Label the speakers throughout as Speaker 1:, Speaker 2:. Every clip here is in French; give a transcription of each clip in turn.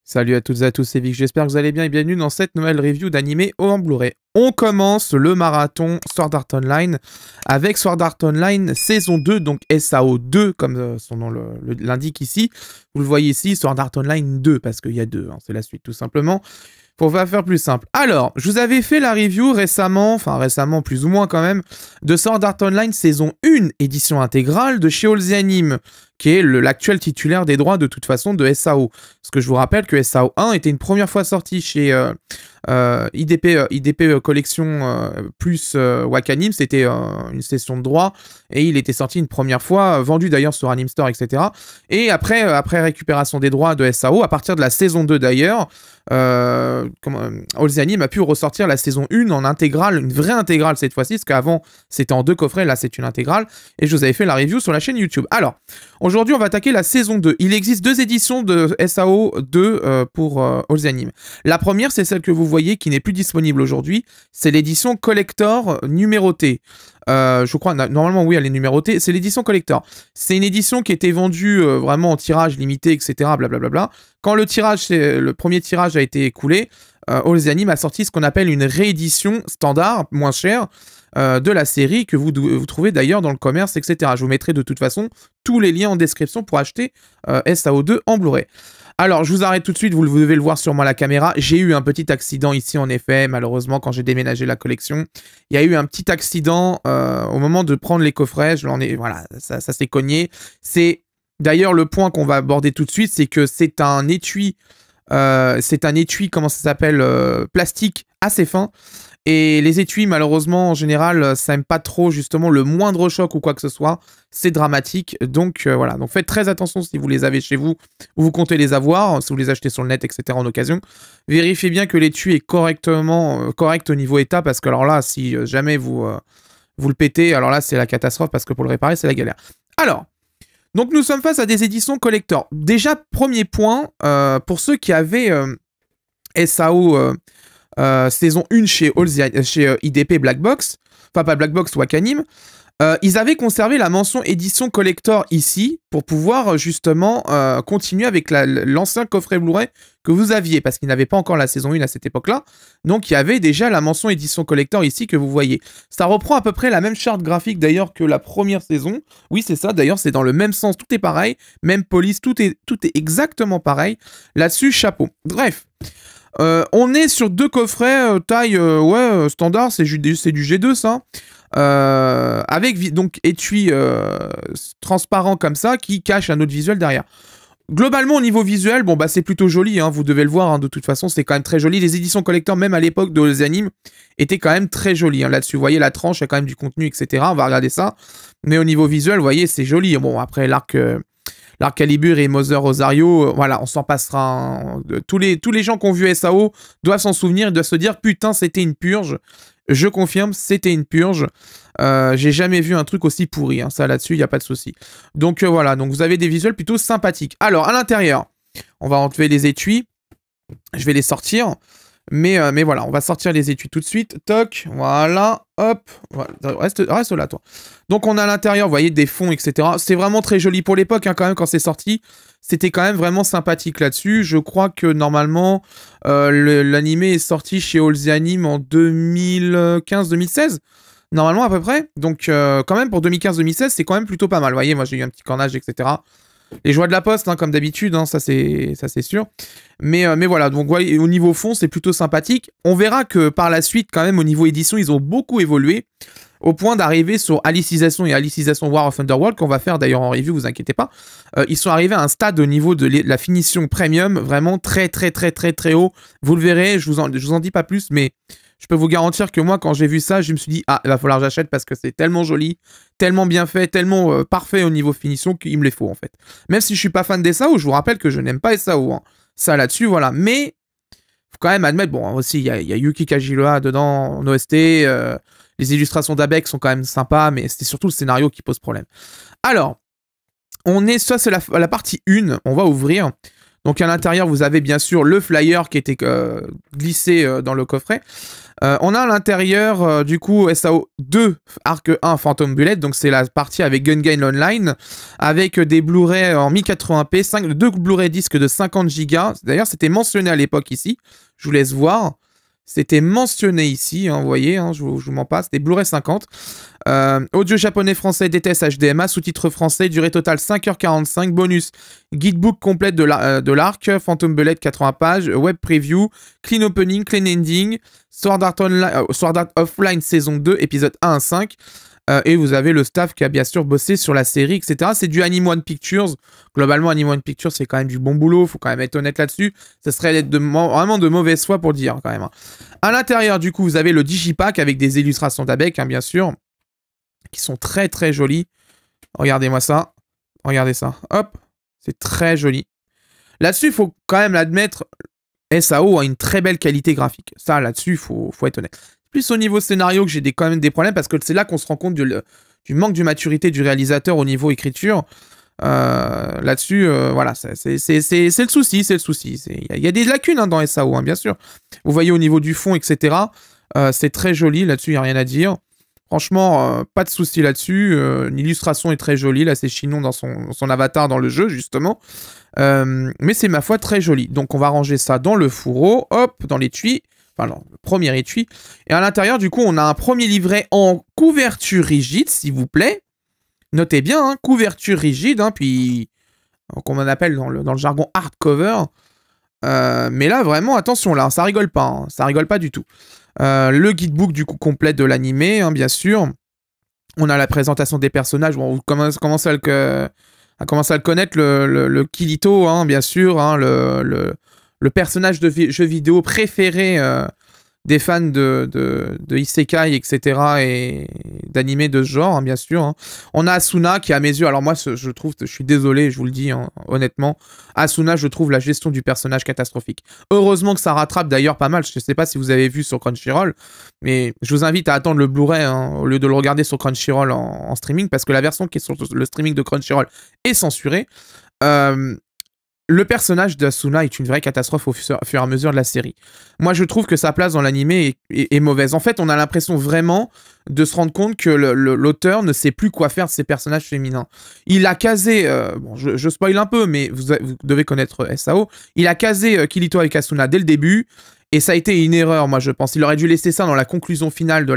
Speaker 1: Salut à toutes et à tous, c'est Vic, j'espère que vous allez bien et bienvenue dans cette nouvelle review d'animé en Blu-ray. On commence le marathon Sword Art Online avec Sword Art Online saison 2, donc SAO 2 comme son nom l'indique ici. Vous le voyez ici, Sword Art Online 2 parce qu'il y a deux, hein, c'est la suite tout simplement. Pour faire plus simple. Alors, je vous avais fait la review récemment, enfin récemment plus ou moins quand même, de Sword Art Online saison 1, édition intégrale de chez All The Anime, qui est l'actuel titulaire des droits de toute façon de SAO. Parce que je vous rappelle que SAO 1 était une première fois sorti chez IDP Collection plus Wakanim, c'était une session de droit, et il était sorti une première fois, vendu d'ailleurs sur Anime Store, etc. Et après récupération des droits de SAO, à partir de la saison 2 d'ailleurs, All The Anime a pu ressortir la saison 1 en intégrale, une vraie intégrale cette fois-ci, parce qu'avant c'était en 2 coffrets, là c'est une intégrale, et je vous avais fait la review sur la chaîne YouTube. Alors, aujourd'hui on va attaquer la saison 2. Il existe deux éditions de SAO 2 pour All The Anime. La première, c'est celle que vous voyez qui n'est plus disponible aujourd'hui, c'est l'édition collector numérotée. Je crois, normalement oui elle est numérotée, c'est l'édition collector. C'est une édition qui était vendue vraiment en tirage limité, etc. Blablabla. Quand le premier tirage a été écoulé, All The Anime a sorti ce qu'on appelle une réédition standard, moins chère, de la série que vous trouvez d'ailleurs dans le commerce, etc. Je vous mettrai de toute façon tous les liens en description pour acheter SAO 2 en Blu-ray. Alors, je vous arrête tout de suite, vous devez le voir sur moi à la caméra. J'ai eu un petit accident ici, en effet, malheureusement, quand j'ai déménagé la collection. Il y a eu un petit accident au moment de prendre les coffrets. Voilà, ça s'est cogné. C'est d'ailleurs le point qu'on va aborder tout de suite, c'est que c'est un étui, comment ça s'appelle, plastique assez fin. Et les étuis, malheureusement, en général, ça n'aime pas trop, justement, le moindre choc ou quoi que ce soit. C'est dramatique. Donc, voilà. Donc, faites très attention si vous les avez chez vous ou vous comptez les avoir, si vous les achetez sur le net, etc. en occasion. Vérifiez bien que l'étui est correct au niveau état, parce que, alors là, si jamais vous le pétez, alors là, c'est la catastrophe, parce que pour le réparer, c'est la galère. Alors, donc, nous sommes face à des éditions collector. Déjà, premier point, pour ceux qui avaient SAO... saison 1 chez IDP Black Box, enfin pas Black Box, Wakanim, ils avaient conservé la mention édition collector ici pour pouvoir justement continuer avec l'ancien coffret Blu-ray que vous aviez, parce qu'ils n'avaient pas encore la saison 1 à cette époque-là, donc il y avait déjà la mention édition collector ici que vous voyez. Ça reprend à peu près la même charte graphique d'ailleurs que la première saison, oui c'est ça, d'ailleurs c'est dans le même sens, tout est pareil, même police, tout est exactement pareil, là-dessus chapeau. Bref. On est sur deux coffrets taille standard, c'est du G2 ça, avec donc étui transparent comme ça qui cache un autre visuel derrière. Globalement au niveau visuel, bon bah c'est plutôt joli, hein, vous devez le voir, hein, de toute façon c'est quand même très joli. Les éditions collector même à l'époque de les animes étaient quand même très jolies, hein, là-dessus. Vous voyez la tranche, il y a quand même du contenu, etc. On va regarder ça, mais au niveau visuel, vous voyez c'est joli. Bon après l'arc Calibur et Mother Rosario, voilà, on s'en passera. Tous les gens qui ont vu SAO doivent s'en souvenir et doivent se dire putain, c'était une purge. Je confirme, c'était une purge. J'ai jamais vu un truc aussi pourri, hein, ça là-dessus, il n'y a pas de souci. Donc voilà, donc vous avez des visuels plutôt sympathiques. Alors, à l'intérieur, on va enlever les étuis. Je vais les sortir. Mais voilà, on va sortir les étuis tout de suite. Toc, voilà, hop. Voilà. Reste là, toi. Donc, on a à l'intérieur, vous voyez, des fonds, etc. C'est vraiment très joli pour l'époque, hein, quand même, quand c'est sorti. C'était quand même vraiment sympathique là-dessus. Je crois que, normalement, l'animé est sorti chez All The Anime en 2015-2016. Normalement, à peu près. Donc, quand même, pour 2015-2016, c'est quand même plutôt pas mal. Vous voyez, moi, j'ai eu un petit cornage, etc. Les joies de la poste, hein, comme d'habitude, hein, ça c'est sûr. Mais voilà, donc ouais, au niveau fond, c'est plutôt sympathique. On verra que par la suite, quand même, au niveau édition, ils ont beaucoup évolué, au point d'arriver sur Alicization et Alicization War of Underworld, qu'on va faire d'ailleurs en review, vous inquiétez pas. Ils sont arrivés à un stade au niveau de la finition premium, vraiment très haut. Vous le verrez, je vous en dis pas plus, mais... Je peux vous garantir que moi, quand j'ai vu ça, je me suis dit « Ah, il va falloir que j'achète parce que c'est tellement joli, tellement bien fait, tellement parfait au niveau finition qu'il me les faut, en fait. » Même si je suis pas fan des SAO, je vous rappelle que je n'aime pas les SAO. Hein. Ça, là-dessus, voilà. Mais, faut quand même admettre, bon, aussi, il y a Yuki Kajiroa dedans, en OST, les illustrations d'Abex sont quand même sympas, mais c'est surtout le scénario qui pose problème. Alors, ça, c'est la partie 1, on va ouvrir. Donc à l'intérieur, vous avez bien sûr le flyer qui était glissé dans le coffret. On a à l'intérieur, du coup, SAO 2, Arc 1, Phantom Bullet, donc c'est la partie avec Gun Game Online, avec des Blu-ray en 1080p, 2 Blu-ray disques de 50 Go. D'ailleurs, c'était mentionné à l'époque ici, je vous laisse voir. C'était mentionné ici, hein, vous voyez, hein, je vous mens pas, c'était Blu-ray 50. Audio japonais-français DTS HDMA, sous-titres français, durée totale 5h45, bonus, guidebook complète de l'arc, Phantom Bullet 80 pages, web preview, clean opening, clean ending, Sword Art Offline saison 2, épisode 1 à 5. Et vous avez le staff qui a bien sûr bossé sur la série, etc. C'est du Anime One Pictures. Globalement, Anime One Pictures, c'est quand même du bon boulot. Faut quand même être honnête là-dessus. Ça serait vraiment de mauvaise foi pour le dire, quand même. Hein. À l'intérieur, du coup, vous avez le Digipack avec des illustrations d'Abec, hein, bien sûr, qui sont très, très jolies. Regardez-moi ça. Regardez ça. Hop. C'est très joli. Là-dessus, il faut quand même l'admettre, SAO a une très belle qualité graphique. Ça, là-dessus, il faut être honnête. Plus au niveau scénario que j'ai quand même des problèmes parce que c'est là qu'on se rend compte du manque de maturité du réalisateur au niveau écriture. Là-dessus, voilà, c'est le souci, c'est le souci. Il y a des lacunes hein, dans SAO, hein, bien sûr. Vous voyez au niveau du fond, etc. C'est très joli, là-dessus, il n'y a rien à dire. Franchement, pas de souci là-dessus. L'illustration est très jolie. Là, c'est Chinon dans son avatar dans le jeu, justement. Mais c'est, ma foi, très joli. Donc, on va ranger ça dans le fourreau. Hop, dans l'étui. Enfin, non, le premier étui. Et à l'intérieur, du coup, on a un premier livret en couverture rigide, s'il vous plaît. Notez bien, hein, couverture rigide, hein, puis... qu'on en appelle dans le jargon hardcover. Mais là, vraiment, attention, là, ça rigole pas. Hein, ça rigole pas du tout. Le guidebook, du coup, complet de l'animé, hein, bien sûr. On a la présentation des personnages. Bon, vous commencez à le connaître, le Kirito, hein, bien sûr, hein, le personnage de jeu vidéo préféré des fans de Isekai, etc. et d'animés de ce genre, hein, bien sûr. Hein. On a Asuna qui, à mes yeux, alors moi, je trouve, je suis désolé, je vous le dis, hein, honnêtement, Asuna, je trouve la gestion du personnage catastrophique. Heureusement que ça rattrape d'ailleurs pas mal, je ne sais pas si vous avez vu sur Crunchyroll, mais je vous invite à attendre le Blu-ray hein, au lieu de le regarder sur Crunchyroll en streaming, parce que la version qui est sur le streaming de Crunchyroll est censurée. Le personnage d'Asuna est une vraie catastrophe au fur et à mesure de la série. Moi, je trouve que sa place dans l'animé est mauvaise. En fait, on a l'impression vraiment de se rendre compte que l'auteur ne sait plus quoi faire de ses personnages féminins. Il a casé... bon, je spoil un peu, mais vous devez connaître SAO. Il a casé Kirito avec Asuna dès le début, et ça a été une erreur, moi, je pense. Il aurait dû laisser ça dans la conclusion finale de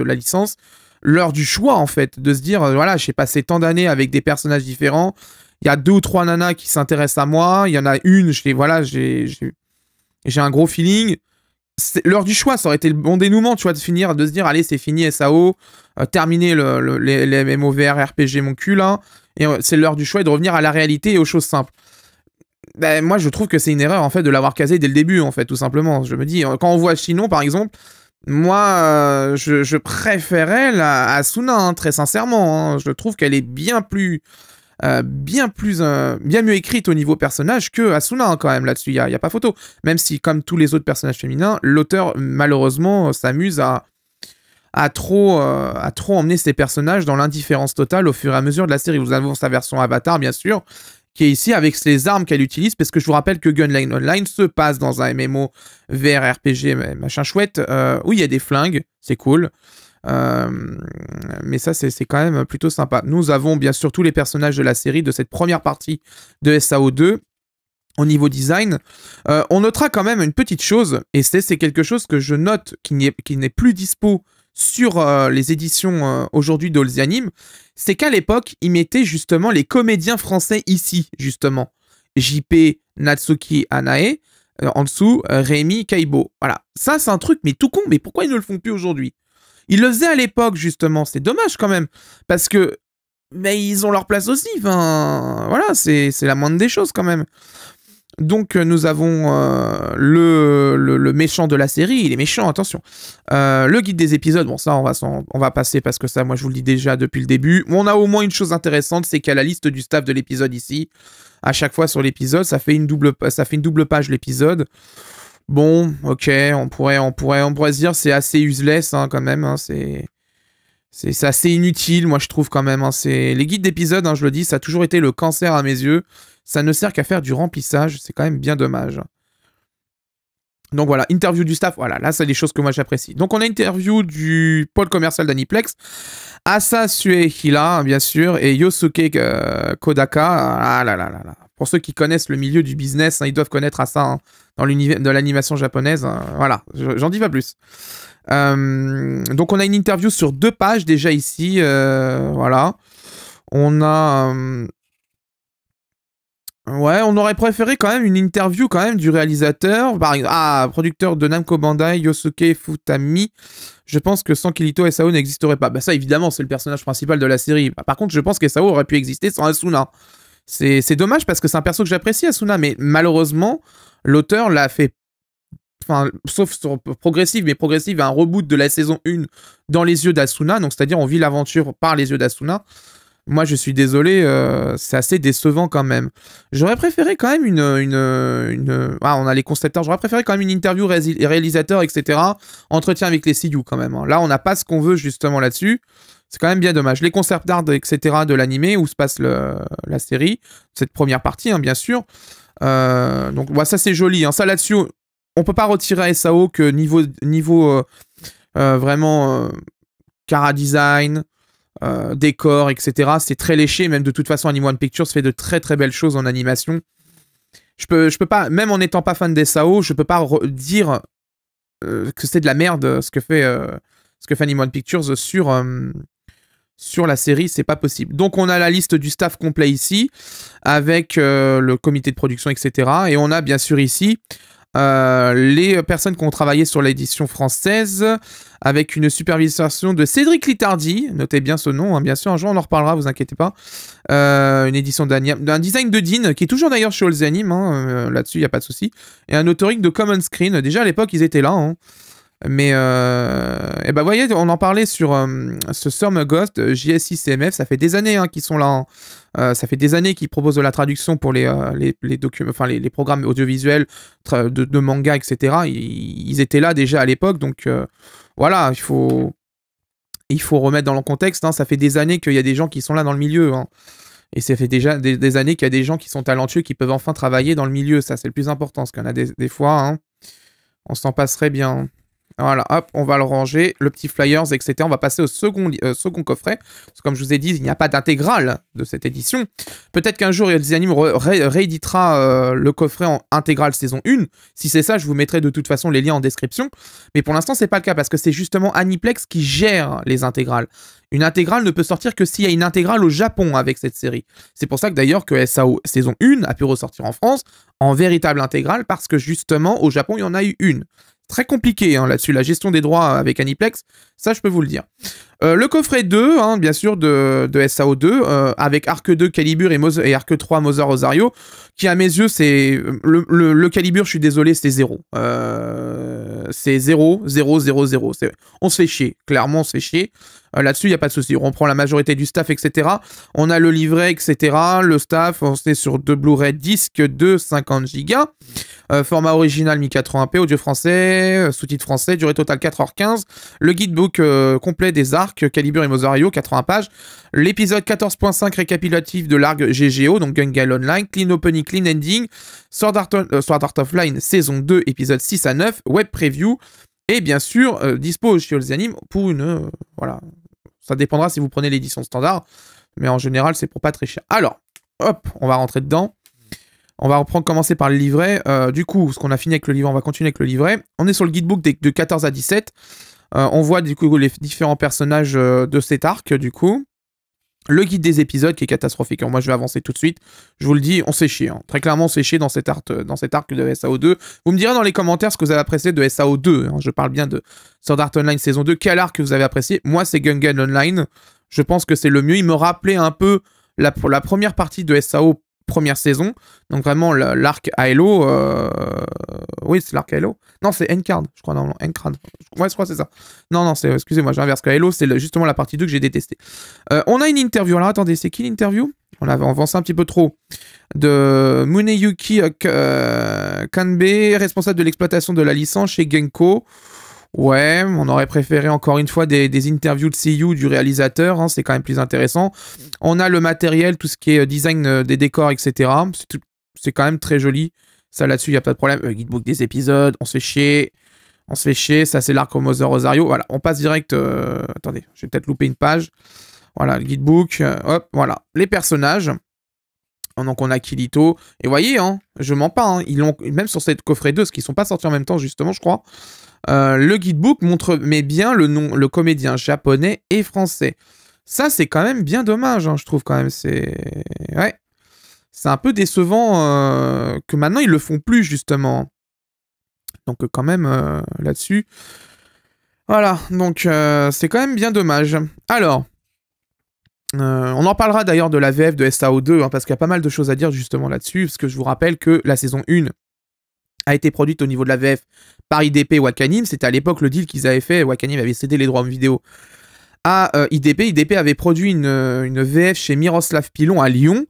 Speaker 1: la licence. L'heure du choix, en fait, de se dire, voilà, j'ai passé tant d'années avec des personnages différents. Il y a 2 ou 3 nanas qui s'intéressent à moi. Il y en a une, voilà, j'ai un gros feeling. L'heure du choix, ça aurait été le bon dénouement, tu vois, de se dire, allez, c'est fini, SAO, terminer les MMOVR, RPG, mon cul, là. Et c'est l'heure du choix et de revenir à la réalité et aux choses simples. Ben, moi, je trouve que c'est une erreur, en fait, de l'avoir casé dès le début, en fait, tout simplement. Je me dis, quand on voit Chinon, par exemple, moi, je préférais la Asuna, hein, très sincèrement. Hein. Je trouve qu'elle est bien mieux écrite au niveau personnage que Asuna hein, quand même là-dessus, il y a pas photo. Même si comme tous les autres personnages féminins, l'auteur malheureusement s'amuse à trop emmener ses personnages dans l'indifférence totale au fur et à mesure de la série. Vous avez sa version Avatar bien sûr, qui est ici avec les armes qu'elle utilise, parce que je vous rappelle que Gunline Online se passe dans un MMO VR RPG machin chouette, où il y a des flingues, c'est cool. Mais ça, c'est quand même plutôt sympa. Nous avons bien sûr tous les personnages de la série, de cette première partie de SAO 2. Au niveau design, on notera quand même une petite chose, et c'est quelque chose que je note qui n'est plus dispo sur les éditions aujourd'hui d'All's Anime, c'est qu'à l'époque, ils mettaient justement les comédiens français ici, justement. JP, Natsuki, Anae, en dessous, Rémi, Kaibo. Voilà. Ça, c'est un truc, mais tout con, mais pourquoi ils ne le font plus aujourd'hui? Ils le faisaient à l'époque, justement. C'est dommage, quand même. Parce que, mais ils ont leur place aussi. Enfin, voilà, c'est la moindre des choses, quand même. Donc, nous avons le méchant de la série. Il est méchant, attention. Le guide des épisodes, bon, ça, on va passer parce que ça, moi, je vous le dis déjà depuis le début. On a au moins une chose intéressante, c'est qu'il y a la liste du staff de l'épisode ici. À chaque fois sur l'épisode, ça fait une double page l'épisode. Bon, ok, on pourrait se dire c'est assez useless hein, quand même. Hein, c'est assez inutile, moi je trouve quand même. Hein, les guides d'épisodes, hein, je le dis, ça a toujours été le cancer à mes yeux. Ça ne sert qu'à faire du remplissage, c'est quand même bien dommage. Donc voilà, interview du staff, voilà, là c'est des choses que moi j'apprécie. Donc on a interview du pôle commercial d'Aniplex, Asa Suehila, bien sûr, et Yosuke Kodaka. Ah là là là là. Pour ceux qui connaissent le milieu du business, hein, ils doivent connaître Asa hein, dans l'univers de l'animation japonaise. Voilà, j'en dis pas plus. Donc on a une interview sur 2 pages déjà ici, voilà. On a... ouais, on aurait préféré quand même une interview quand même du réalisateur, par exemple, producteur de Namco Bandai, Yosuke Futami. Je pense que sans Kirito, Sao n'existerait pas. Bah ça, évidemment, c'est le personnage principal de la série. Par contre, je pense que Sao aurait pu exister sans Asuna. C'est dommage parce que c'est un perso que j'apprécie, Asuna, mais malheureusement, l'auteur l'a fait... Enfin, sauf sur Progressive, mais Progressive a un reboot de la saison 1 dans les yeux d'Asuna, donc c'est-à-dire on vit l'aventure par les yeux d'Asuna. Moi, je suis désolé, c'est assez décevant quand même. J'aurais préféré quand même on a les concepteurs, j'aurais préféré quand même une interview réalisateur, etc. Entretien avec les CU quand même. Hein. Là, on n'a pas ce qu'on veut justement là-dessus. C'est quand même bien dommage. Les concept art, etc. de l'animé, où se passe la série, cette première partie, hein, bien sûr. Donc, ça, c'est joli. Hein. Ça, là-dessus, on peut pas retirer à SAO que niveau vraiment cara design, décor, etc. C'est très léché, même de toute façon Anime Pictures fait de très très belles choses en animation. Je peux pas, même en n'étant pas fan des SAO, je peux pas dire que c'est de la merde ce que fait Anime Pictures sur la série, c'est pas possible. Donc on a la liste du staff complet ici, avec le comité de production, etc. Et on a bien sûr ici les personnes qui ont travaillé sur l'édition française, avec une supervision de Cédric Littardi, notez bien ce nom, hein, bien sûr, un jour on en reparlera, vous inquiétez pas. Une édition d'un design de Dean, qui est toujours d'ailleurs chez All the Anime, hein, là-dessus il n'y a pas de souci. Et un authoring de Common Screen, déjà à l'époque ils étaient là, hein. Mais, et bah, vous voyez, on en parlait sur ce Summer Ghost, JSI CMF, ça fait des années hein, qu'ils sont là. Hein. Ça fait des années qu'ils proposent de la traduction pour les programmes audiovisuels de manga, etc. Ils étaient là déjà à l'époque, donc voilà, il faut remettre dans le contexte. Hein, ça fait des années qu'il y a des gens qui sont là dans le milieu. Hein. Et ça fait déjà des années qu'il y a des gens qui sont talentueux, qui peuvent enfin travailler dans le milieu. Ça, c'est le plus important, parce qu'il y en a des fois, hein, on s'en passerait bien. Voilà, hop, on va le ranger, le petit flyers, etc. On va passer au second coffret. Parce que comme je vous ai dit, il n'y a pas d'intégrale de cette édition. Peut-être qu'un jour, The Anime rééditera le coffret en intégrale saison 1. Si c'est ça, je vous mettrai de toute façon les liens en description. Mais pour l'instant, c'est pas le cas parce que c'est justement Aniplex qui gère les intégrales. Une intégrale ne peut sortir que s'il y a une intégrale au Japon avec cette série. C'est pour ça que d'ailleurs que SAO saison 1 a pu ressortir en France en véritable intégrale parce que justement, au Japon, il y en a eu une. Très compliqué hein, là-dessus, la gestion des droits avec Aniplex, ça je peux vous le dire. Le coffret 2, hein, bien sûr, de SAO2, avec Arc 2 Calibur et Arc 3 Mother Rosario, qui à mes yeux, c'est... Le Calibur, je suis désolé, c'est 0. C'est 0, 0, 0, 0. On se fait chier, clairement on se fait chier. Là-dessus, il n'y a pas de souci. On prend la majorité du staff, etc. On a le livret, etc. Le staff, on est sur 2 Blu-ray disques de 50 Go. Format original 1080p, audio français, sous-titres français, durée totale 4h15. Le guidebook complet des arcs, Calibur et Mosario, 80 pages. L'épisode 14.5 récapitulatif de l'arc GGO, donc Gun Gale Online. Clean Opening, Clean Ending. Sword Art Offline, saison 2, épisode 6 à 9. Web Preview. Et bien sûr, dispo chez All the Anime pour une... voilà. Ça dépendra si vous prenez l'édition standard. Mais en général, c'est pour pas très cher. Alors, hop, on va rentrer dedans. On va commencer par le livret. Du coup, ce qu'on a fini avec le livret, on va continuer avec le livret. On est sur le guidebook de 14 à 17. On voit du coup les différents personnages de cet arc, du coup. Le guide des épisodes qui est catastrophique. Alors, moi, je vais avancer tout de suite. Je vous le dis, on s'est chié. Hein. Très clairement, on s'est chié dans cet arc de SAO2. Vous me direz dans les commentaires ce que vous avez apprécié de SAO2. Hein. Je parle bien de Sword Art Online saison 2. Quel arc que vous avez apprécié? Moi, c'est Gun Gale Online. Je pense que c'est le mieux. Il me rappelait un peu la première partie de SAO première saison. Donc vraiment, l'arc Halo... Oui, c'est l'arc Halo. Non, c'est N-Card, je crois. Non, N-Card. Ouais, je crois que c'est ça. Non, excusez-moi, j'inverse. Halo, c'est justement la partie 2 que j'ai détestée. On a une interview. Alors, attendez, c'est qui l'interview? On avance un petit peu trop. De Muneyuki Kanbe, responsable de l'exploitation de la licence chez Genko. Ouais, on aurait préféré encore une fois des interviews de CU du réalisateur, hein, c'est quand même plus intéressant. On a le matériel, tout ce qui est design des décors, etc. C'est quand même très joli. Ça, là-dessus, il n'y a pas de problème. Guidebook des épisodes, on se fait chier. On se fait chier. Ça, c'est l'arc au Mother Rosario. Voilà, on passe direct... Attendez, je vais peut-être louper une page. Voilà, le guidebook. Hop, voilà. Les personnages. Donc, on a Kirito. Et vous voyez, hein, je mens pas. Hein, ils l'ont, même sur cette coffret 2, parce qu'ils sont pas sortis en même temps, justement, je crois. Le guidebook montre mais bien le comédien japonais et français. Ça, c'est quand même bien dommage, hein, je trouve quand même. Ouais. C'est un peu décevant que maintenant, ils le font plus, justement. Donc, quand même, là-dessus. Voilà, donc c'est quand même bien dommage. Alors, on en parlera d'ailleurs de la VF de SAO 2, hein, parce qu'il y a pas mal de choses à dire justement là-dessus, parce que je vous rappelle que la saison 1 a été produite au niveau de la VF par IDP et Wakanim. C'était à l'époque le deal qu'ils avaient fait. Wakanim avait cédé les droits en vidéo à IDP. IDP avait produit une VF chez Miroslav Pilon à Lyon,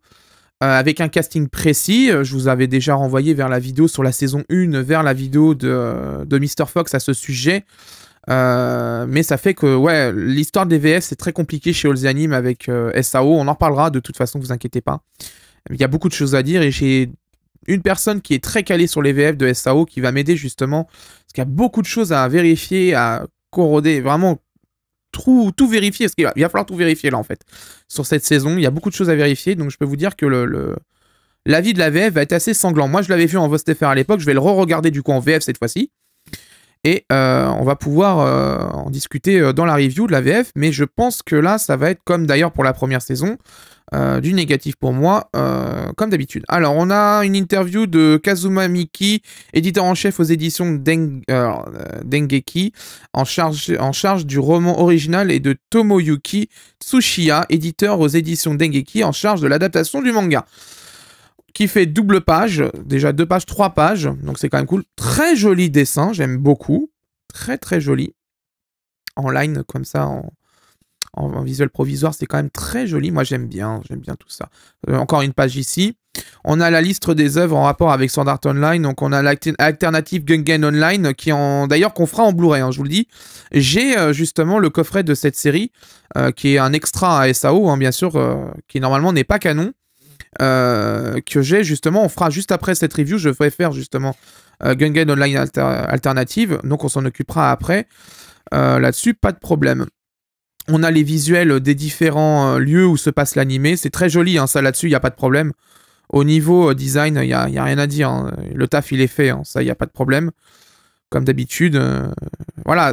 Speaker 1: avec un casting précis. Je vous avais déjà renvoyé vers la vidéo sur la saison 1, vers la vidéo de Mr. Fox à ce sujet. Mais ça fait que, ouais, l'histoire des VF, c'est très compliqué chez All the Anime avec SAO. On en reparlera de toute façon, vous inquiétez pas. Il y a beaucoup de choses à dire et j'ai une personne qui est très calée sur les VF de SAO qui va m'aider justement, parce qu'il y a beaucoup de choses à vérifier, à corroder, vraiment tout vérifier, parce qu'il va falloir tout vérifier là en fait. Sur cette saison, il y a beaucoup de choses à vérifier, donc je peux vous dire que l'avis de la VF va être assez sanglant. Moi je l'avais vu en VOSTFR à l'époque, je vais le re-regarder du coup en VF cette fois-ci. Et on va pouvoir en discuter dans la review de la VF, mais je pense que là, ça va être comme d'ailleurs pour la première saison, du négatif pour moi, comme d'habitude. Alors, on a une interview de Kazuma Miki, éditeur en chef aux éditions Dengeki, en charge du roman original, et de Tomoyuki Tsushiya, éditeur aux éditions Dengeki, en charge de l'adaptation du manga. Qui fait double page, déjà 2 pages, 3 pages, donc c'est quand même cool. Très joli dessin, j'aime beaucoup. Très très joli. En line, comme ça, en visuel provisoire, c'est quand même très joli. Moi j'aime bien tout ça. Encore une page ici. On a la liste des œuvres en rapport avec Sword Art Online, donc on a l'alternative Gungan Online, qui d'ailleurs qu'on fera en Blu-ray, hein, je vous le dis. J'ai justement le coffret de cette série, qui est un extra à SAO, hein, bien sûr, qui normalement n'est pas canon. Que j'ai justement, on fera juste après cette review, je vais faire justement Gungan Online Alternative, donc on s'en occupera après. Là-dessus, pas de problème. On a les visuels des différents lieux où se passe l'animé, c'est très joli, hein, ça là-dessus, il n'y a pas de problème. Au niveau design, il n'y a rien à dire, hein. Le taf il est fait, hein, ça il n'y a pas de problème. Comme d'habitude, voilà,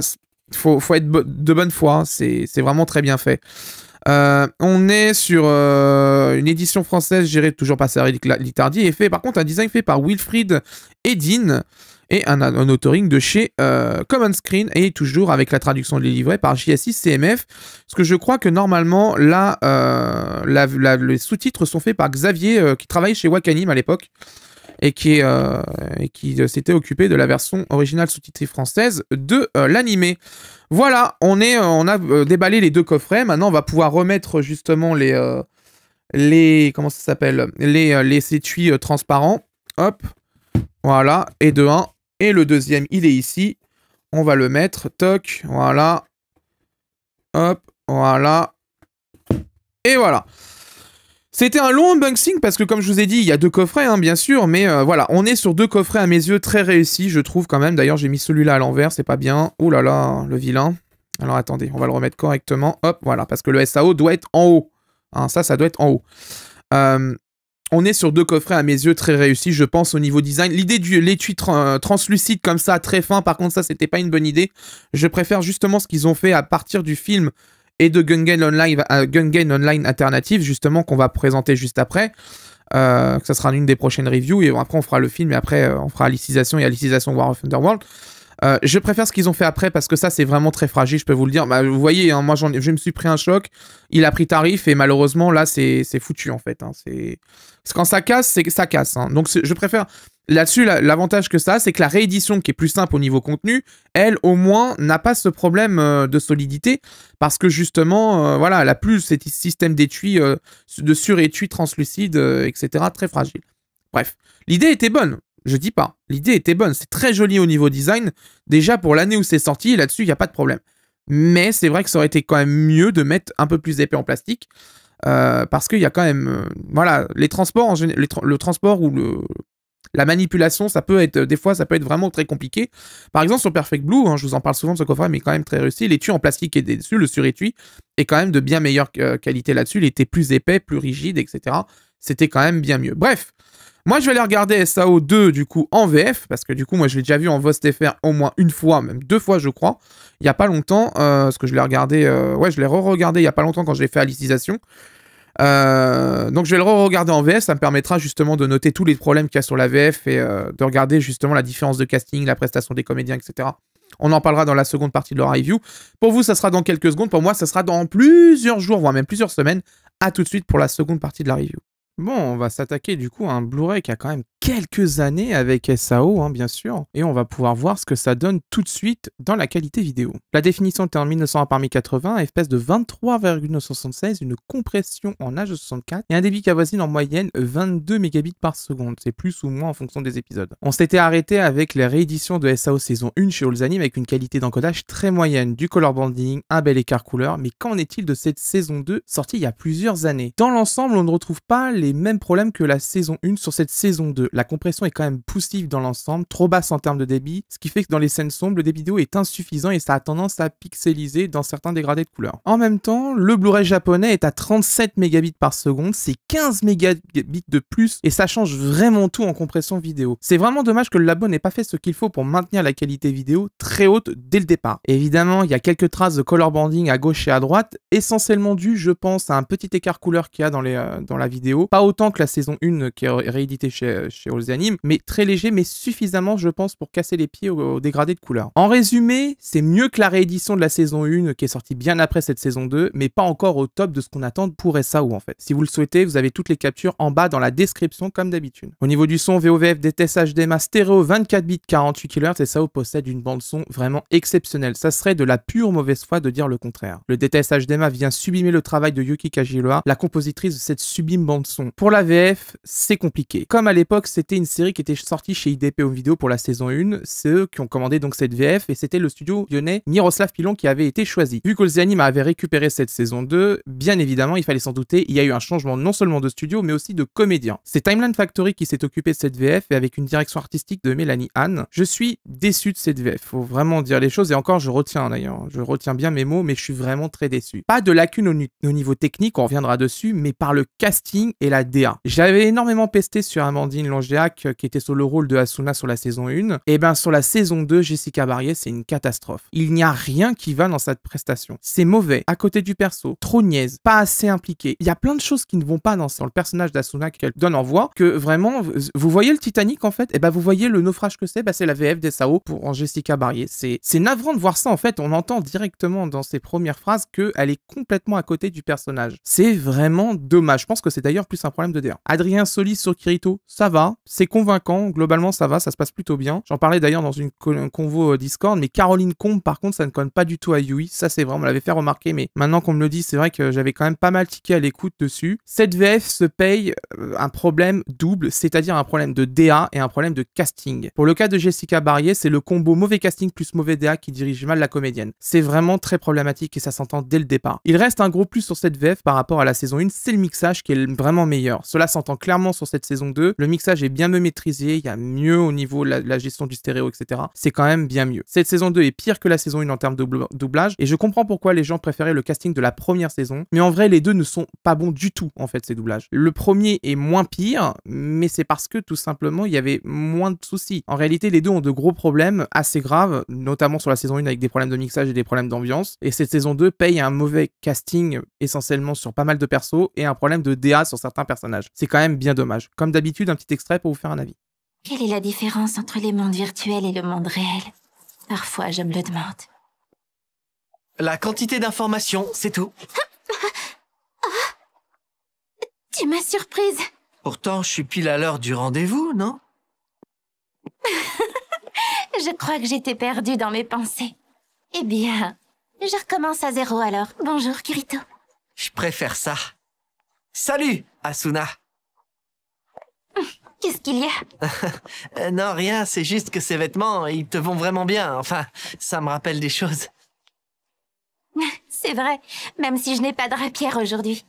Speaker 1: faut être de bonne foi, hein, c'est vraiment très bien fait. On est sur une édition française gérée toujours par Sarah Litardi et fait par contre un design fait par Wilfried Edin et un authoring de chez Common Screen, et toujours avec la traduction de les livrets par JSI CMF, parce que je crois que normalement là les sous-titres sont faits par Xavier qui travaillait chez Wakanim à l'époque et qui s'était occupé de la version originale sous-titrée française de l'animé. Voilà, on a déballé les 2 coffrets. Maintenant, on va pouvoir remettre justement les comment ça s'appelle, les étuis transparents. Hop, voilà, et de 1. Et le deuxième, il est ici. On va le mettre, toc, voilà. Hop, voilà. Et voilà. C'était un long unboxing parce que, comme je vous ai dit, il y a 2 coffrets, hein, bien sûr, mais voilà, on est sur 2 coffrets à mes yeux très réussis, je trouve quand même. D'ailleurs, j'ai mis celui-là à l'envers, c'est pas bien. Ouh là là, le vilain. Alors attendez, on va le remettre correctement. Hop, voilà, parce que le SAO doit être en haut. Hein, ça doit être en haut. On est sur 2 coffrets à mes yeux très réussis, je pense, au niveau design. L'idée de l'étui translucide comme ça, très fin, par contre, ça, c'était pas une bonne idée. Je préfère justement ce qu'ils ont fait à partir du film et de Gungan Online Alternative, justement, qu'on va présenter juste après. Que ça sera l'une des prochaines reviews, et après on fera le film, et après on fera Alicization et Alicization War of Underworld. Je préfère ce qu'ils ont fait après, parce que ça c'est vraiment très fragile, je peux vous le dire. Bah, vous voyez, hein, moi je me suis pris un choc, il a pris tarif, et malheureusement là c'est foutu en fait. Hein. Quand ça casse, ça casse. Hein. Donc je préfère... Là-dessus, l'avantage que ça a, c'est que la réédition, qui est plus simple au niveau contenu, elle, au moins, n'a pas ce problème de solidité, parce que justement, voilà, elle a plus ce système d'étui, de surétui translucide, etc., très fragile. Bref, l'idée était bonne, je dis pas. L'idée était bonne, c'est très joli au niveau design. Déjà, pour l'année où c'est sorti, là-dessus, il n'y a pas de problème. Mais c'est vrai que ça aurait été quand même mieux de mettre un peu plus épais en plastique, parce qu'il y a quand même... voilà, les transports, le transport ou La manipulation, ça peut être, des fois, ça peut être vraiment très compliqué. Par exemple, sur Perfect Blue, hein, je vous en parle souvent de ce coffret, mais quand même très réussi. L'étui en plastique est dessus, le surétui, est quand même de bien meilleure qualité là-dessus. Il était plus épais, plus rigide, etc. C'était quand même bien mieux. Bref, moi, je vais aller regarder SAO 2, du coup, en VF, parce que du coup, moi, je l'ai déjà vu en VOST-FR au moins une fois, même 2 fois, je crois, il y a pas longtemps, parce que je l'ai regardé, ouais, je l'ai re-regardé il y a pas longtemps quand j'ai fait Alicisation. Donc je vais le re-regarder en VF, ça me permettra justement de noter tous les problèmes qu'il y a sur la VF et de regarder justement la différence de casting, la prestation des comédiens, etc. On en parlera dans la seconde partie de leur review. Pour vous, ça sera dans quelques secondes. Pour moi, ça sera dans plusieurs jours, voire même plusieurs semaines. À tout de suite pour la seconde partie de la review. Bon, on va s'attaquer du coup à un Blu-ray qui a quand même quelques années avec SAO, hein, bien sûr, et on va pouvoir voir ce que ça donne tout de suite dans la qualité vidéo. La définition était en 1920 par 1080, FPS de 23,976, une compression en H264 et un débit qui avoisine en moyenne 22 mégabits par seconde, c'est plus ou moins en fonction des épisodes. On s'était arrêté avec les rééditions de SAO saison 1 chez Allsanime avec une qualité d'encodage très moyenne, du color banding, un bel écart couleur, mais qu'en est-il de cette saison 2 sortie il y a plusieurs années? Dans l'ensemble, on ne retrouve pas les mêmes problèmes que la saison 1 sur cette saison 2. La compression est quand même poussive dans l'ensemble, trop basse en termes de débit, ce qui fait que dans les scènes sombres, le débit vidéo est insuffisant et ça a tendance à pixeliser dans certains dégradés de couleurs. En même temps, le Blu-ray japonais est à 37 mégabits par seconde, c'est 15 mégabits de plus et ça change vraiment tout en compression vidéo. C'est vraiment dommage que le labo n'ait pas fait ce qu'il faut pour maintenir la qualité vidéo très haute dès le départ. Évidemment, il y a quelques traces de color banding à gauche et à droite, essentiellement dû, je pense, à un petit écart couleur qu'il y a dans la vidéo. Pas autant que la saison 1 qui est rééditée chez Allsanime, mais très léger, mais suffisamment, je pense, pour casser les pieds au dégradé de couleur. En résumé, c'est mieux que la réédition de la saison 1 qui est sortie bien après cette saison 2, mais pas encore au top de ce qu'on attend pour SAO en fait. Si vous le souhaitez, vous avez toutes les captures en bas dans la description comme d'habitude. Au niveau du son, VOVF DTS HDMI stéréo 24 bits 48 kHz, SAO possède une bande son vraiment exceptionnelle. Ça serait de la pure mauvaise foi de dire le contraire. Le DTS HDMI vient sublimer le travail de Yuki Kajiura, la compositrice de cette sublime bande son. Pour la VF, c'est compliqué. Comme à l'époque, c'était une série qui était sortie chez IDP Home Video pour la saison 1, c'est eux qui ont commandé donc cette VF et c'était le studio lyonnais Miroslav Pilon qui avait été choisi. Vu qu'Allsanime avait récupéré cette saison 2, bien évidemment, il fallait s'en douter, il y a eu un changement non seulement de studio mais aussi de comédien. C'est Timeline Factory qui s'est occupé de cette VF et avec une direction artistique de Mélanie Anne. Je suis déçu de cette VF, faut vraiment dire les choses et encore je retiens d'ailleurs, je retiens bien mes mots mais je suis vraiment très déçu. Pas de lacunes au niveau technique, on reviendra dessus, mais par le casting et la DA. J'avais énormément pesté sur Amandine Longéac qui était sur le rôle de Asuna sur la saison 1, et ben sur la saison 2, Jessica Barrier, c'est une catastrophe. Il n'y a rien qui va dans cette prestation. C'est mauvais, à côté du perso, trop niaise, pas assez impliqué. Il y a plein de choses qui ne vont pas dans le personnage d'Asuna qu'elle donne en voix, que vraiment, vous voyez le Titanic en fait, et ben vous voyez le naufrage que c'est, c'est la VF des SAO pour Jessica Barrier. C'est navrant de voir ça en fait, on entend directement dans ses premières phrases qu'elle est complètement à côté du personnage. C'est vraiment dommage, je pense que c'est d'ailleurs plus un problème de DA. Adrien Solis sur Kirito, ça va, c'est convaincant, globalement ça va, ça se passe plutôt bien. J'en parlais d'ailleurs dans une convo Discord, mais Caroline Combe par contre ça ne conne pas du tout à Yui, ça c'est vrai, on me l'avait fait remarquer, mais maintenant qu'on me le dit, c'est vrai que j'avais quand même pas mal tiqué à l'écoute dessus. Cette VF se paye un problème double, c'est-à-dire un problème de DA et un problème de casting. Pour le cas de Jessica Barrier, c'est le combo mauvais casting plus mauvais DA qui dirige mal la comédienne. C'est vraiment très problématique et ça s'entend dès le départ. Il reste un gros plus sur cette VF par rapport à la saison 1, c'est le mixage qui est vraiment meilleur. Cela s'entend clairement sur cette saison 2, le mixage est bien mieux maîtrisé, il y a mieux au niveau de la gestion du stéréo, etc. C'est quand même bien mieux. Cette saison 2 est pire que la saison 1 en termes de doublage, et je comprends pourquoi les gens préféraient le casting de la première saison, mais en vrai les deux ne sont pas bons du tout en fait ces doublages. Le premier est moins pire, mais c'est parce que tout simplement il y avait moins de soucis. En réalité les deux ont de gros problèmes assez graves, notamment sur la saison 1 avec des problèmes de mixage et des problèmes d'ambiance, et cette saison 2 paye un mauvais casting essentiellement sur pas mal de persos et un problème de DA sur certains personnages. C'est quand même bien dommage. Comme d'habitude, un petit extrait pour vous faire un avis.
Speaker 2: Quelle est la différence entre les mondes virtuels et le monde réel? Parfois, je me le demande.
Speaker 3: La quantité d'informations, c'est tout.
Speaker 2: Tu m'as surprise.
Speaker 3: Pourtant, je suis pile à l'heure du rendez-vous, non?
Speaker 2: Je crois que j'étais perdue dans mes pensées. Eh bien, je recommence à zéro alors. Bonjour, Kirito.
Speaker 3: Je préfère ça. Salut, Asuna.
Speaker 2: Qu'est-ce qu'il y a?
Speaker 3: Non, rien, c'est juste que ces vêtements, ils te vont vraiment bien. Enfin, ça me rappelle des choses.
Speaker 2: C'est vrai, même si je n'ai pas de rapière aujourd'hui.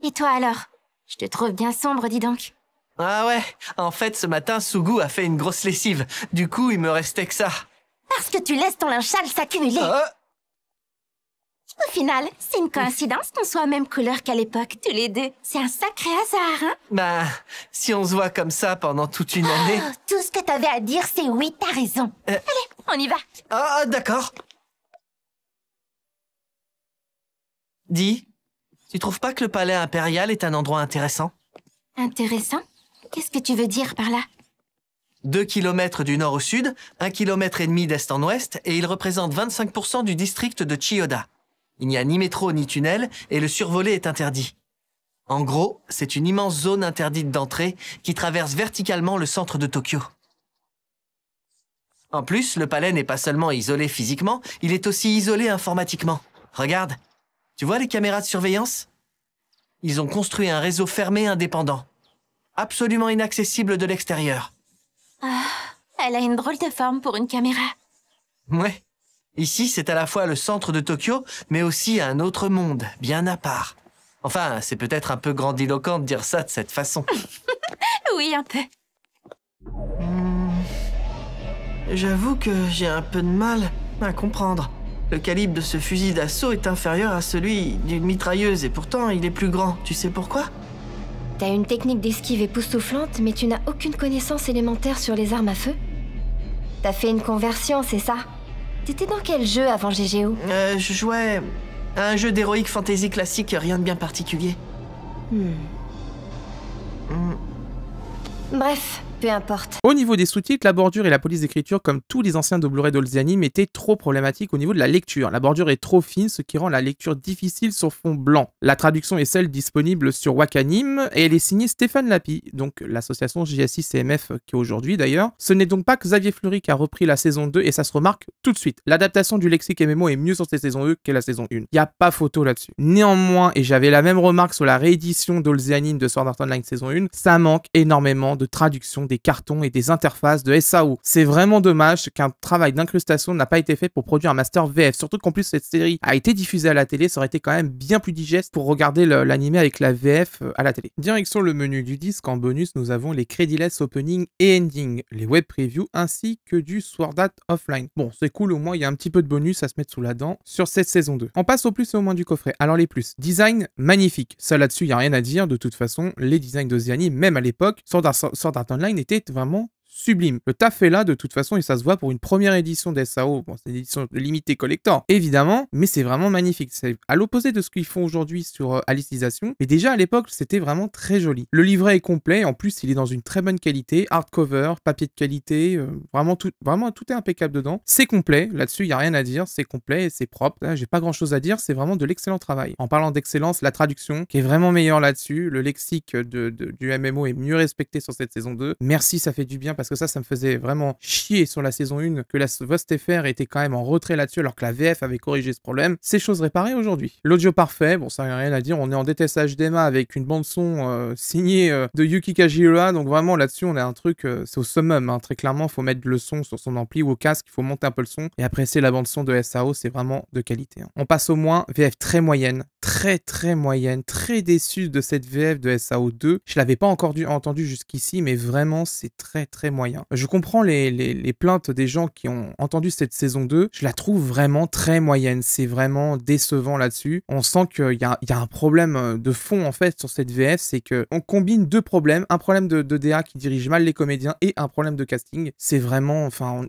Speaker 2: Et toi alors? Je te trouve bien sombre, dis donc.
Speaker 3: Ah ouais, en fait, ce matin, Sugu a fait une grosse lessive. Du coup, il me restait que ça.
Speaker 2: Parce que tu laisses ton linge sale s'accumuler. Au final, c'est une coïncidence qu'on soit même couleur qu'à l'époque, tous les deux. C'est un sacré hasard, hein?
Speaker 3: Bah, si on se voit comme ça pendant toute une année...
Speaker 2: Oh, tout ce que t'avais à dire, c'est oui, t'as raison. Allez, on y va.
Speaker 3: Ah, d'accord. Dis, tu trouves pas que le palais impérial est un endroit intéressant?
Speaker 2: Intéressant? Qu'est-ce que tu veux dire par là?
Speaker 3: 2 kilomètres du nord au sud, 1,5 km d'est en ouest, et il représente 25% du district de Chiyoda. Il n'y a ni métro ni tunnel, et le survoler est interdit. En gros, c'est une immense zone interdite d'entrée qui traverse verticalement le centre de Tokyo. En plus, le palais n'est pas seulement isolé physiquement, il est aussi isolé informatiquement. Regarde, tu vois les caméras de surveillance? Ils ont construit un réseau fermé indépendant, absolument inaccessible de l'extérieur.
Speaker 2: Ah, elle a une drôle de forme pour une caméra.
Speaker 3: Ouais. Ici, c'est à la fois le centre de Tokyo, mais aussi un autre monde, bien à part. Enfin, c'est peut-être un peu grandiloquent de dire ça de cette façon.
Speaker 2: Oui, un peu.
Speaker 3: J'avoue que j'ai un peu de mal à comprendre. Le calibre de ce fusil d'assaut est inférieur à celui d'une mitrailleuse et pourtant il est plus grand. Tu sais pourquoi?
Speaker 4: T'as une technique d'esquive époustouflante, mais tu n'as aucune connaissance élémentaire sur les armes à feu? T'as fait une conversion, c'est ça? T'étais dans quel jeu avant GGO?
Speaker 3: Je jouais à un jeu d'héroïque fantasy classique, rien de bien particulier.
Speaker 4: Bref, peu importe.
Speaker 1: Au niveau des sous-titres, la bordure et la police d'écriture, comme tous les anciens doublurés d'Olzianim, étaient trop problématiques au niveau de la lecture. La bordure est trop fine, ce qui rend la lecture difficile sur fond blanc. La traduction est celle disponible sur Wakanim et elle est signée Stéphane Lapie, donc l'association JSI-CMF qui est aujourd'hui d'ailleurs. Ce n'est donc pas que Xavier Fleury qui a repris la saison 2 et ça se remarque tout de suite. L'adaptation du lexique MMO est mieux sur cette saison 2 que la saison 1. Il n'y a pas photo là-dessus. Néanmoins, et j'avais la même remarque sur la réédition d'Olzianim de Sword Art Online saison 1, ça manque énormément de traduction des cartons et des interfaces de SAO. C'est vraiment dommage qu'un travail d'incrustation n'a pas été fait pour produire un master VF, surtout qu'en plus cette série a été diffusée à la télé, ça aurait été quand même bien plus digeste pour regarder l'animé avec la VF à la télé. Direction le menu du disque, en bonus nous avons les credits opening et ending, les web previews ainsi que du Sword Art Offline. Bon, c'est cool, au moins il y a un petit peu de bonus à se mettre sous la dent sur cette saison 2. On passe au plus et au moins du coffret. Alors les plus, design magnifique, ça là-dessus il n'y a rien à dire, de toute façon les designs d'Oziani, même à l'époque, Sword Art Online était vraiment sublime. Le taf est là de toute façon et ça se voit pour une première édition d'SAO. Bon, c'est une édition limitée collector, évidemment, mais c'est vraiment magnifique. C'est à l'opposé de ce qu'ils font aujourd'hui sur Alicization, mais déjà à l'époque, c'était vraiment très joli. Le livret est complet, en plus, il est dans une très bonne qualité, hardcover, papier de qualité, vraiment tout est impeccable dedans. C'est complet, là-dessus, il n'y a rien à dire, c'est complet et c'est propre. Là, j'ai pas grand-chose à dire, c'est vraiment de l'excellent travail. En parlant d'excellence, la traduction, qui est vraiment meilleure là-dessus, le lexique du MMO est mieux respecté sur cette saison 2. Merci, ça fait du bien parce que ça me faisait vraiment chier sur la saison 1 que la VostFR était quand même en retrait là-dessus alors que la VF avait corrigé ce problème. C'est chose réparée aujourd'hui. L'audio parfait, bon ça n'a rien à dire, on est en DTS HDMA avec une bande son signée de Yuki Kajiura, donc vraiment là-dessus on a un truc, c'est au summum, hein. Très clairement faut mettre le son sur son ampli ou au casque, il faut monter un peu le son et apprécier la bande son de SAO, c'est vraiment de qualité, hein. On passe au moins, VF très moyenne, très moyenne, très déçu de cette VF de SAO 2. Je l'avais pas encore entendu jusqu'ici, mais vraiment c'est très moyen. Je comprends les plaintes des gens qui ont entendu cette saison 2, je la trouve vraiment très moyenne, c'est vraiment décevant là-dessus. On sent qu'il y a un problème de fond en fait sur cette VF, c'est qu'on combine deux problèmes, un problème de DA qui dirige mal les comédiens et un problème de casting. C'est vraiment, enfin,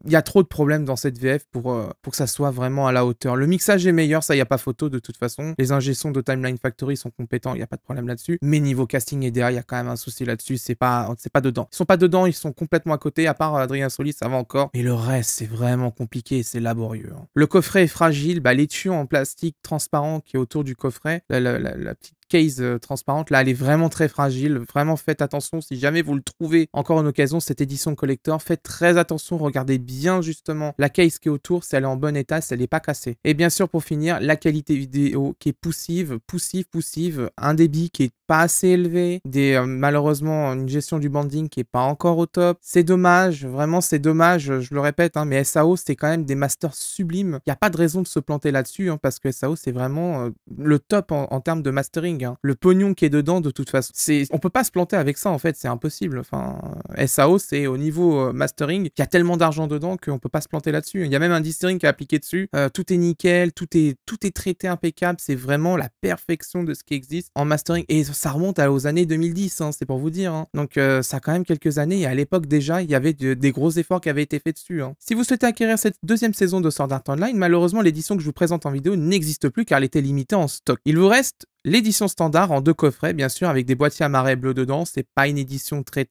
Speaker 1: il y a trop de problèmes dans cette VF pour que ça soit vraiment à la hauteur. Le mixage est meilleur, ça il n'y a pas photo de toute façon. Les ingé-sons de Timeline Factory sont compétents, il n'y a pas de problème là-dessus. Mais niveau casting et DA, il y a quand même un souci là-dessus, c'est pas dedans. Ils sont pas dedans, ils sont complètement à côté, à part Adrien Solis, ça va encore. Mais le reste, c'est vraiment compliqué, c'est laborieux, hein. Le coffret est fragile, l'étui en plastique transparent qui est autour du coffret, la petite case transparente, là, elle est vraiment très fragile. Vraiment, faites attention. Si jamais vous le trouvez encore en occasion, cette édition collector, faites très attention. Regardez bien, justement, la case qui est autour, si elle est en bon état, si elle n'est pas cassée. Et bien sûr, pour finir, la qualité vidéo qui est poussive. Un débit qui est pas assez élevé. Malheureusement, une gestion du banding qui est pas encore au top. C'est dommage. Vraiment, c'est dommage. Je le répète, hein, mais SAO, c'est quand même des masters sublimes. Il n'y a pas de raison de se planter là-dessus, hein, parce que SAO, c'est vraiment le top en termes de mastering. dingue, hein. Le pognon qui est dedans, de toute façon, on peut pas se planter avec ça, en fait, c'est impossible. Enfin, SAO, c'est au niveau mastering, il y a tellement d'argent dedans qu'on peut pas se planter là-dessus. Il y a même un distering qui est appliqué dessus. Tout est nickel, tout est traité impeccable. C'est vraiment la perfection de ce qui existe en mastering. Et ça remonte aux années 2010, hein, c'est pour vous dire. Hein. Donc, ça a quand même quelques années. Et à l'époque, déjà, il y avait des gros efforts qui avaient été faits dessus. Hein. Si vous souhaitez acquérir cette deuxième saison de Sword Art Online, malheureusement, l'édition que je vous présente en vidéo n'existe plus car elle était limitée en stock. Il vous reste l'édition standard en 2 coffrets, bien sûr, avec des boîtiers à marais bleus dedans. C'est pas une édition très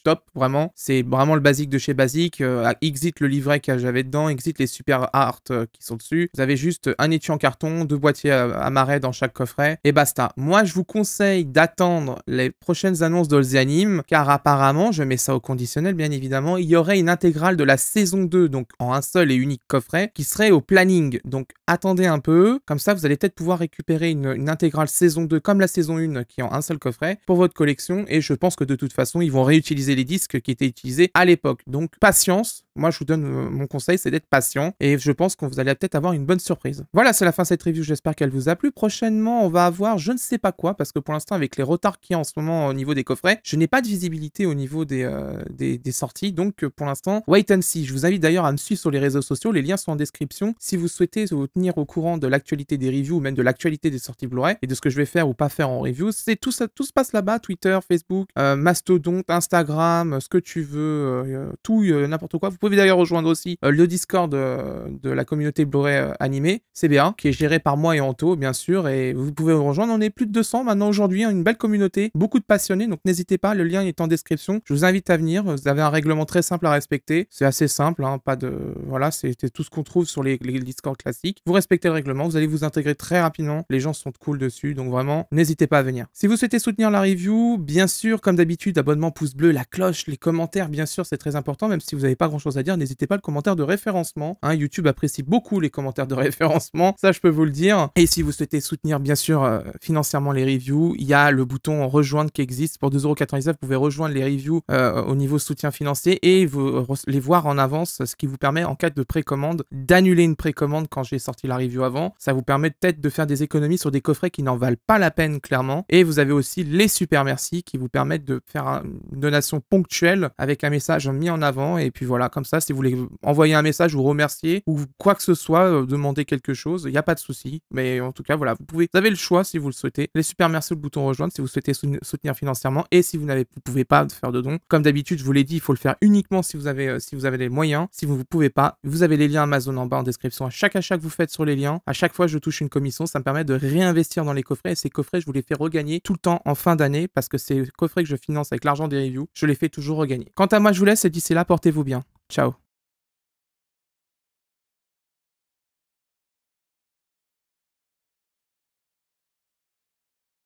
Speaker 1: top, vraiment. C'est vraiment le basique de chez basique. Exit le livret que j'avais dedans, exit les super art qui sont dessus. Vous avez juste un étui en carton, 2 boîtiers à marais dans chaque coffret, et basta. Moi, je vous conseille d'attendre les prochaines annonces d'Olzianim, car apparemment, je mets ça au conditionnel, bien évidemment, il y aurait une intégrale de la saison 2, donc en un seul et unique coffret, qui serait au planning. Donc, attendez un peu, comme ça, vous allez peut-être pouvoir récupérer une intégrale saison 2 comme la saison 1 qui est en un seul coffret pour votre collection, et je pense que de toute façon ils vont réutiliser les disques qui étaient utilisés à l'époque. Donc patience, moi je vous donne mon conseil, c'est d'être patient, et je pense que vous allez peut-être avoir une bonne surprise. Voilà, c'est la fin de cette review, j'espère qu'elle vous a plu. Prochainement on va avoir je ne sais pas quoi, parce que pour l'instant avec les retards qu'il y a en ce moment au niveau des coffrets, je n'ai pas de visibilité au niveau des sorties, donc pour l'instant wait and see. Je vous invite d'ailleurs à me suivre sur les réseaux sociaux, les liens sont en description si vous souhaitez vous tenir au courant de l'actualité des reviews ou même de l'actualité des sorties Blu-ray et de ce que je vais faire ou pas faire en review. C'est tout ça, tout se passe là-bas, Twitter, Facebook, Mastodon, Instagram, ce que tu veux, tout, n'importe quoi. Vous pouvez d'ailleurs rejoindre aussi le Discord de la communauté Blu-ray animée, CBA, qui est géré par moi et Anto, bien sûr, et vous pouvez nous rejoindre. On est plus de 200 maintenant aujourd'hui, hein, une belle communauté, beaucoup de passionnés, donc n'hésitez pas, le lien est en description. Je vous invite à venir, vous avez un règlement très simple à respecter, c'est assez simple, hein, pas de... Voilà, c'est tout ce qu'on trouve sur les Discord classiques. Vous respectez le règlement, vous allez vous intégrer très rapidement, les gens sont cool dessus, donc vraiment, n'hésitez pas à venir. Si vous souhaitez soutenir la review, bien sûr, comme d'habitude, abonnement, pouce bleu, la cloche, les commentaires, bien sûr, c'est très important, même si vous n'avez pas grand-chose à dire, n'hésitez pas le commentaire de référencement. Hein, YouTube apprécie beaucoup les commentaires de référencement, ça je peux vous le dire. Et si vous souhaitez soutenir, bien sûr, financièrement les reviews, il y a le bouton rejoindre qui existe. Pour 2,99 €, vous pouvez rejoindre les reviews au niveau soutien financier et vous les voir en avance, ce qui vous permet, en cas de précommande, d'annuler une précommande quand j'ai sorti la review avant. Ça vous permet peut-être de faire des économies sur des coffrets qui n'en valent pas la peine, clairement. Et vous avez aussi les super merci qui vous permettent de faire une donation ponctuelle avec un message mis en avant. Et puis voilà, comme ça, si vous voulez envoyer un message ou remercier ou quoi que ce soit, demander quelque chose, il n'y a pas de souci. Mais en tout cas, voilà, vous avez le choix si vous le souhaitez. Les super merci ou le bouton rejoindre si vous souhaitez soutenir financièrement. Et si vous pouvez pas faire de dons, comme d'habitude, je vous l'ai dit, il faut le faire uniquement si vous avez les moyens. Si vous ne pouvez pas, vous avez les liens Amazon en bas en description. À chaque achat que vous faites sur les liens, à chaque fois, je touche une commission. Ça me permet de réinvestir dans les coffrets. Et ces coffrets, je vous les fais regagner tout le temps en fin d'année parce que ces coffrets que je finance avec l'argent des reviews, je les fais toujours regagner. Quant à moi, je vous laisse et d'ici là, portez-vous bien. Ciao.